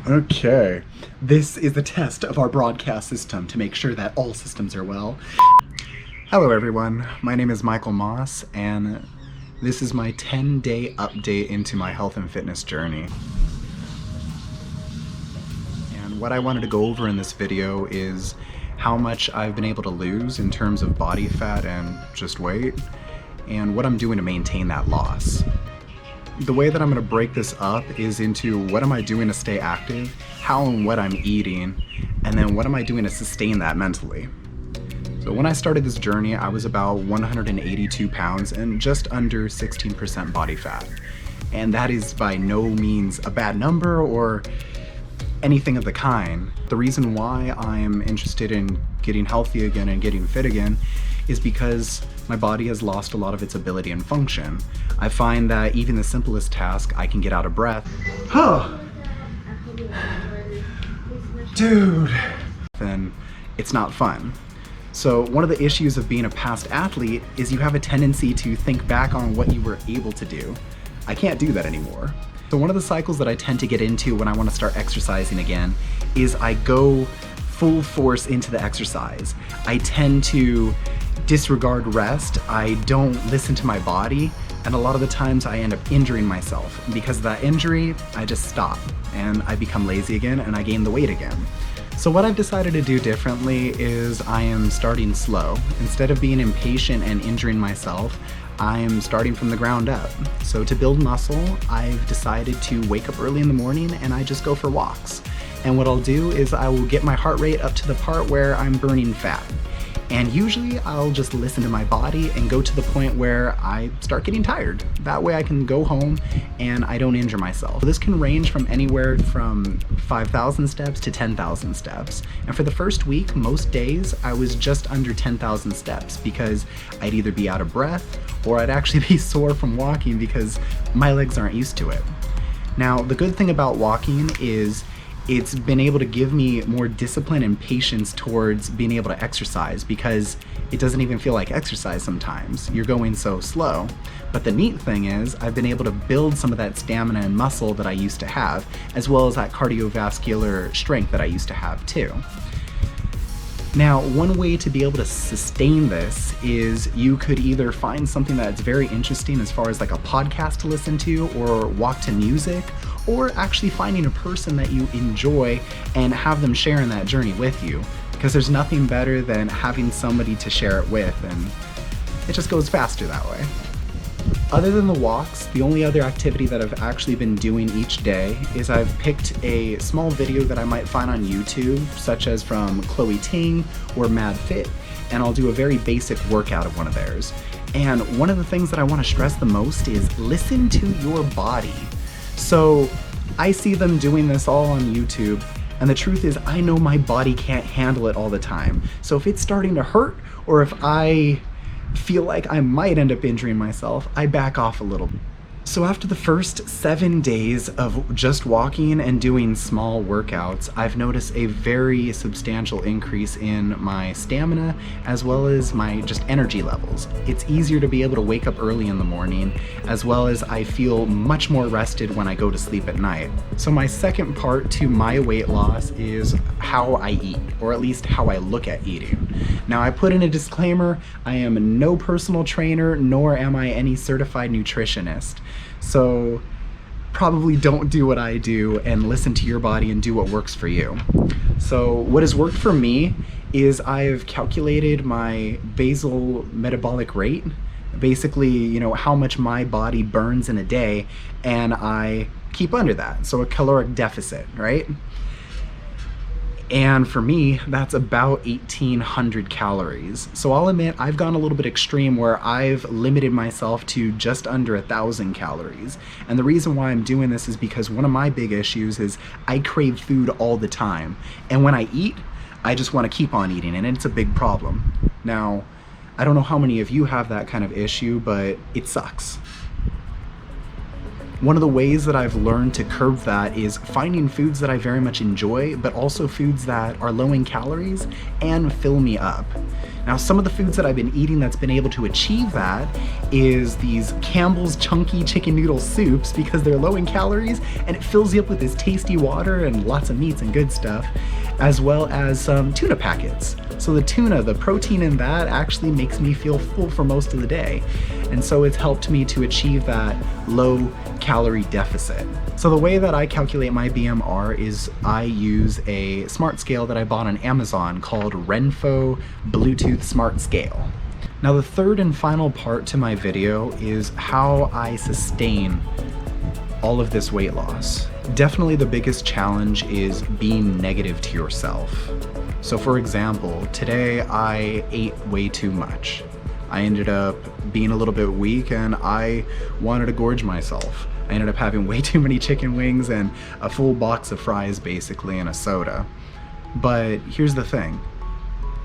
Okay, this is the test of our broadcast system to make sure that all systems are well. Hello everyone, my name is Michael Moss, and this is my 10-day update into my health and fitness journey. And what I wanted to go over in this video is how much I've been able to lose in terms of body fat and just weight, and what I'm doing to maintain that loss. The way that I'm going to break this up is into what am I doing to stay active, how and what I'm eating, and then what am I doing to sustain that mentally. So when I started this journey, I was about 182 pounds and just under 16% body fat. And that is by no means a bad number or anything of the kind. The reason why I'm interested in getting healthy again and getting fit again is because my body has lost a lot of its ability and function. I find that even the simplest task, I can get out of breath. Huh. Dude. Then it's not fun. So one of the issues of being a past athlete is you have a tendency to think back on what you were able to do. I can't do that anymore. So one of the cycles that I tend to get into when I want to start exercising again is I go full force into the exercise. I tend to disregard rest. I don't listen to my body, and a lot of the times I end up injuring myself. And because of that injury, I just stop and I become lazy again and I gain the weight again. So what I've decided to do differently is I am starting slow. Instead of being impatient and injuring myself, I am starting from the ground up. So to build muscle, I've decided to wake up early in the morning and I just go for walks. And what I'll do is I will get my heart rate up to the part where I'm burning fat. And usually I'll just listen to my body and go to the point where I start getting tired. That way I can go home and I don't injure myself. This can range from anywhere from 5,000 steps to 10,000 steps. And for the first week, most days, I was just under 10,000 steps because I'd either be out of breath or I'd actually be sore from walking because my legs aren't used to it. Now, the good thing about walking is it's been able to give me more discipline and patience towards being able to exercise because it doesn't even feel like exercise sometimes. You're going so slow. But the neat thing is I've been able to build some of that stamina and muscle that I used to have, as well as that cardiovascular strength that I used to have too. Now, one way to be able to sustain this is you could either find something that's very interesting as far as like a podcast to listen to or walk to music, or actually finding a person that you enjoy and have them sharing that journey with you. Because there's nothing better than having somebody to share it with, and it just goes faster that way. Other than the walks, the only other activity that I've actually been doing each day is I've picked a small video that I might find on YouTube, such as from ChloeTing or MadFit, and I'll do a very basic workout of one of theirs. And one of the things that I want to stress the most is listen to your body. So I see them doing this all on YouTube, and the truth is I know my body can't handle it all the time. So if it's starting to hurt, or if I feel like I might end up injuring myself, I back off a little. So after the first 7 days of just walking and doing small workouts, I've noticed a very substantial increase in my stamina as well as my just energy levels. It's easier to be able to wake up early in the morning, as well as I feel much more rested when I go to sleep at night. So my second part to my weight loss is how I eat, or at least how I look at eating. Now I put in a disclaimer, I am no personal trainer, nor am I any certified nutritionist. So probably don't do what I do and listen to your body and do what works for you. So what has worked for me is I've calculated my basal metabolic rate, basically, you know, how much my body burns in a day, and I keep under that. So a caloric deficit, right? And for me, that's about 1,800 calories. So I'll admit I've gone a little bit extreme where I've limited myself to just under 1,000 calories. And the reason why I'm doing this is because one of my big issues is I crave food all the time. And when I eat, I just want to keep on eating, and it's a big problem. Now, I don't know how many of you have that kind of issue, but it sucks. One of the ways that I've learned to curb that is finding foods that I very much enjoy, but also foods that are low in calories and fill me up. Now, some of the foods that I've been eating that's been able to achieve that is these Campbell's chunky chicken noodle soups, because they're low in calories and it fills you up with this tasty water and lots of meats and good stuff, as well as some tuna packets. So the tuna, the protein in that actually makes me feel full for most of the day. And so it's helped me to achieve that low calorie deficit. So the way that I calculate my BMR is I use a smart scale that I bought on Amazon called Renpho Bluetooth Smart Scale. Now the third and final part to my video is how I sustain all of this weight loss. Definitely the biggest challenge is being negative to yourself. So for example, today I ate way too much. I ended up being a little bit weak and I wanted to gorge myself. I ended up having way too many chicken wings and a full box of fries basically and a soda. But here's the thing,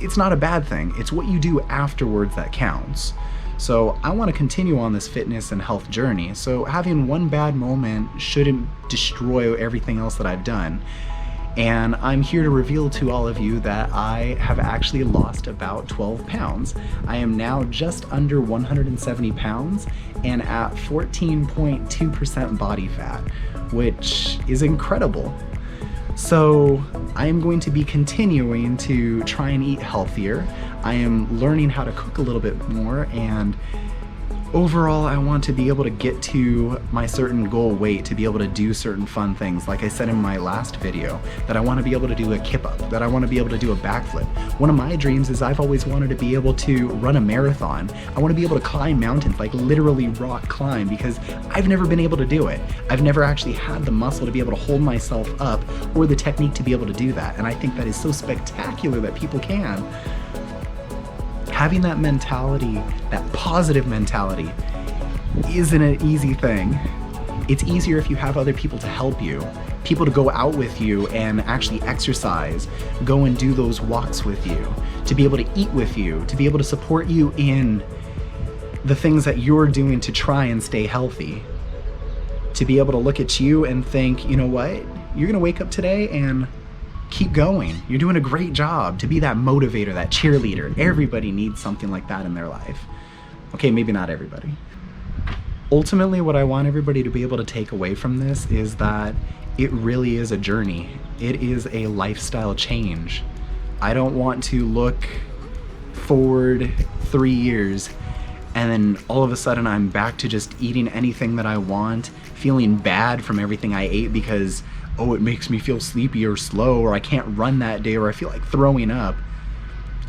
it's not a bad thing, it's what you do afterwards that counts. So I want to continue on this fitness and health journey, so having one bad moment shouldn't destroy everything else that I've done. And I'm here to reveal to all of you that I have actually lost about 12 pounds. I am now just under 170 pounds and at 14.2% body fat, which is incredible. So I am going to be continuing to try and eat healthier. I am learning how to cook a little bit more, and overall I want to be able to get to my certain goal weight to be able to do certain fun things. Like I said in my last video, that I want to be able to do a kip up, that I want to be able to do a backflip. One of my dreams is I've always wanted to be able to run a marathon. I want to be able to climb mountains, like literally rock climb, because I've never been able to do it. I've never actually had the muscle to be able to hold myself up or the technique to be able to do that. And I think that is so spectacular that people can. Having that mentality, that positive mentality, isn't an easy thing. It's easier if you have other people to help you, people to go out with you and actually exercise, go and do those walks with you, to be able to eat with you, to be able to support you in the things that you're doing to try and stay healthy. To be able to look at you and think, you know what, you're gonna wake up today and keep going. You're doing a great job. To be that motivator, that cheerleader. Everybody needs something like that in their life. Okay, maybe not everybody. Ultimately, what I want everybody to be able to take away from this is that it really is a journey. It is a lifestyle change. I don't want to look forward 3 years and then all of a sudden I'm back to just eating anything that I want, feeling bad from everything I ate because oh, it makes me feel sleepy or slow, or I can't run that day, or I feel like throwing up.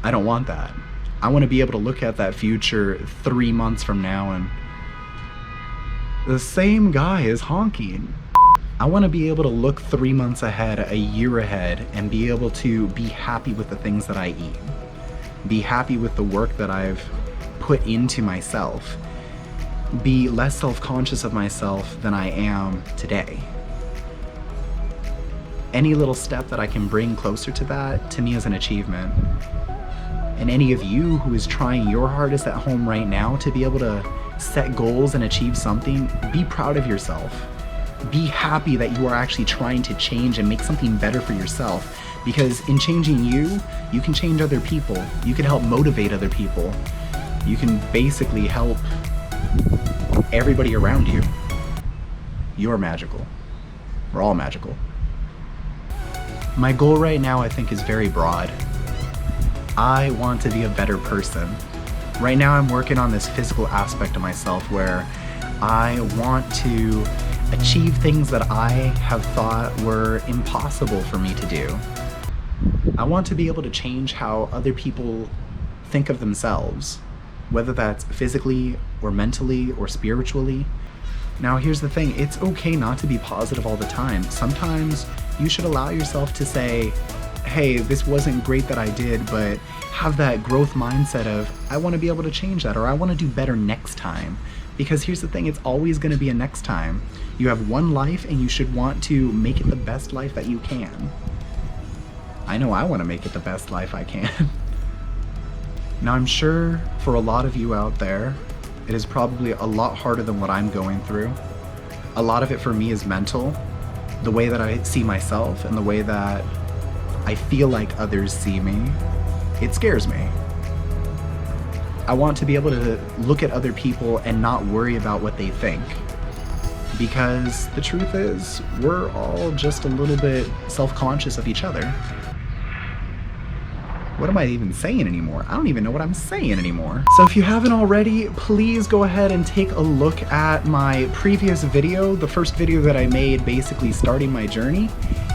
I don't want that. I want to be able to look at that future 3 months from now and the same guy is honking. I want to be able to look 3 months ahead, a year ahead, and be able to be happy with the things that I eat. Be happy with the work that I've put into myself. Be less self-conscious of myself than I am today. Any little step that I can bring closer to that, to me, is an achievement. And any of you who is trying your hardest at home right now to be able to set goals and achieve something, be proud of yourself. Be happy that you are actually trying to change and make something better for yourself. Because in changing you, you can change other people. You can help motivate other people. You can basically help everybody around you. You're magical. We're all magical. My goal right now, I think, is very broad. I want to be a better person. Right now I'm working on this physical aspect of myself where I want to achieve things that I have thought were impossible for me to do. I want to be able to change how other people think of themselves, whether that's physically or mentally or spiritually. Now here's the thing, it's okay not to be positive all the time. Sometimes you should allow yourself to say, hey, this wasn't great that I did, but have that growth mindset of, I want to be able to change that, or I want to do better next time. Because here's the thing, it's always going to be a next time. You have one life and you should want to make it the best life that you can. I know I want to make it the best life I can. Now I'm sure for a lot of you out there, it is probably a lot harder than what I'm going through. A lot of it for me is mental, the way that I see myself and the way that I feel like others see me. It scares me. I want to be able to look at other people and not worry about what they think. Because the truth is, we're all just a little bit self-conscious of each other. What am I even saying anymore? I don't even know what I'm saying anymore. So if you haven't already, please go ahead and take a look at my previous video, the first video that I made basically starting my journey.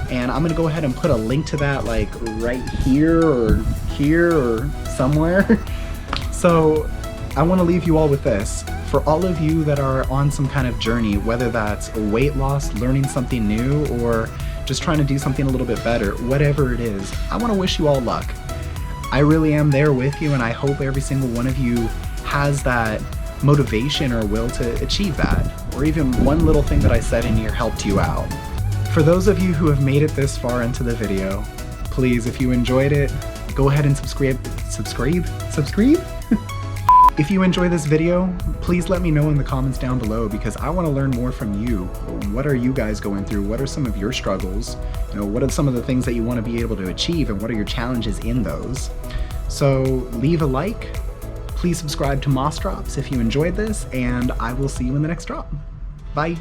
And I'm gonna go ahead and put a link to that like right here or somewhere. So I wanna leave you all with this. For all of you that are on some kind of journey, whether that's weight loss, learning something new, or just trying to do something a little bit better, whatever it is, I wanna wish you all luck. I really am there with you, and I hope every single one of you has that motivation or will to achieve that, or even one little thing that I said in here helped you out. For those of you who have made it this far into the video, please, if you enjoyed it, go ahead and subscribe? If you enjoy this video, please let me know in the comments down below, because I want to learn more from you. What are you guys going through? What are some of your struggles? You know, what are some of the things that you want to be able to achieve, and what are your challenges in those? So leave a like, please subscribe to MossDrops if you enjoyed this, and I will see you in the next drop. Bye.